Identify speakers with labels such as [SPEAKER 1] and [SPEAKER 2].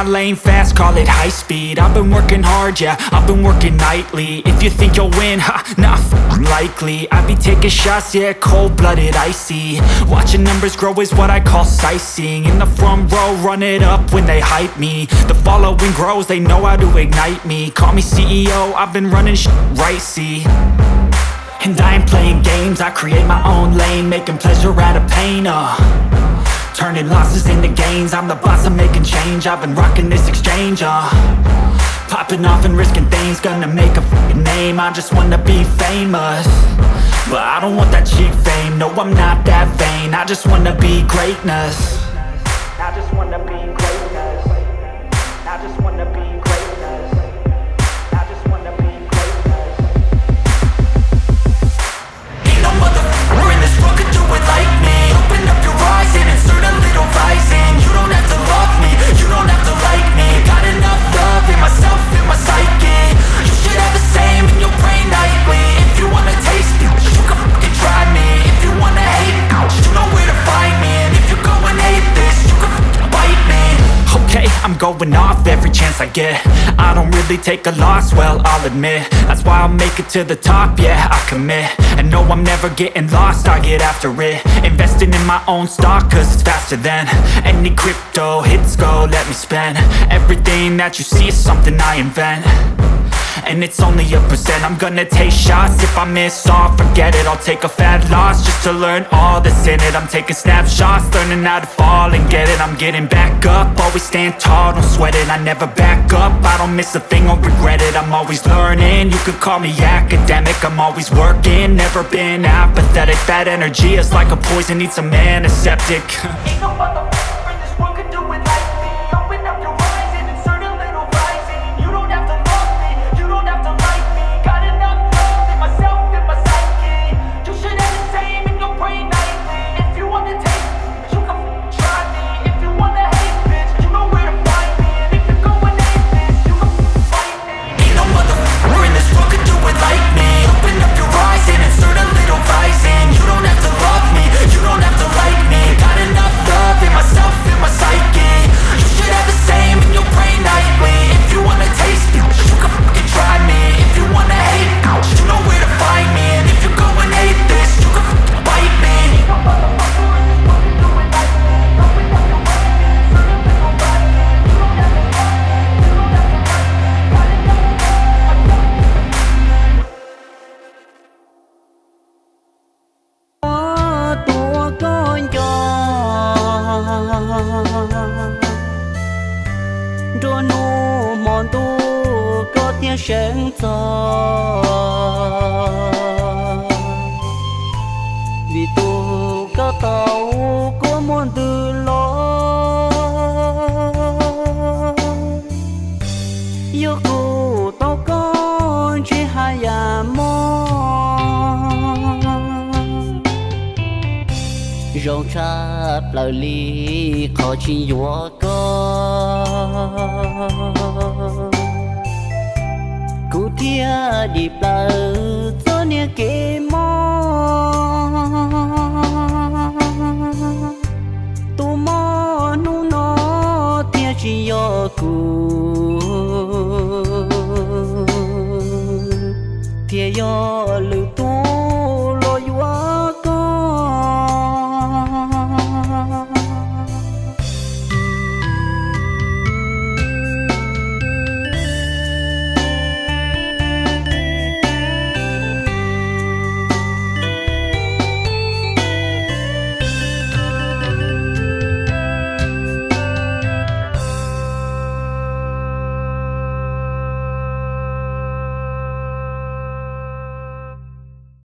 [SPEAKER 1] lane fast, call it high speed. I've been working hard, yeah, I've been working nightly. If you think you'll win, ha, not likely. I be taking shots, yeah, cold-blooded, icy. Watching numbers grow is what I call sightseeing. In the front row, run it up when they hype me. The following grows, they know how to ignite me. Call me CEO, I've been running right, see. And I ain't playing games, I create my own lane, making pleasure out of pain, turning losses into gains. I'm the boss, I'm making change. I've been rocking this exchange, popping off and risking things. Gonna make a f***ing name. I just wanna be famous, but I don't want that cheap fame. No, I'm not that vain. I just wanna be greatness. I just wanna be greatness. I just wanna be greatness. I just wanna be greatness. Ain't no motherfucker in this world could do it like me. Open up your eyes and insert a little rising. You don't have to love me, you don't have to like me. Got enough love in myself, in my psyche. You should have the same in your brain nightly. If you wanna taste me, you can fucking try me. If you wanna hate me, you know where to find me. And if you go and hate this, you can fucking bite me. Okay, I'm going off every chance I get. I don't really take a loss, well, I'll admit. That's why I'll make it to the top, yeah, I commit. And no, I'm never getting lost, I get after it. Investing in my own stock, cause it's faster than any crypto hits go, let me spend. Everything that you see is something I invent, and it's only a percent. I'm gonna take shots, if I miss all, forget it. I'll take a fat loss just to learn all that's in it. I'm taking snapshots, learning how to fall and get it. I'm getting back up, always stand tall, don't sweat it. I never back up, I don't miss a thing or regret it. I'm always learning, you could call me academic. I'm always working, never been apathetic. That energy is like a poison, needs some antiseptic. Ain't no motherfucker in this world could do it like me. Open up your eyes and insert a little rising. You don't have to love me, you don't have to like me. Got enough love in myself, in my psyche. You should have the same in your brain nightly. If you wanna taste me, you can try me. If you wanna hate bitch, you know where to find me. And if you go and hate this, you can fight me. Ain't no motherfucker in this world could do it like me. Open up your eyes and insert a little rising. You don't have to love me, you don't have to like me. Got enough love in myself, in my psyche. You should have the same in your brain nightly. If you wanna taste me, you can fucking try me. If you wanna hate me, you know where to find me. And if you go and hate this, you can fucking bite me. Ain't no motherfucker in this world can do it like me. Open up your eyes and insert a little rising. You don't have to love me, you don't have to like me. Got enough love,
[SPEAKER 2] tua con gió đua nụ mòn tu có tiếng sáng gió vì tu có tàu có mòn từ lo yêu cụ tao con chỉ hai mong rong chắp lời ly khó chỉ dùa có cụ thia đi bờ cho nia kê mò tu mò nu nó thia chỉ yo cụ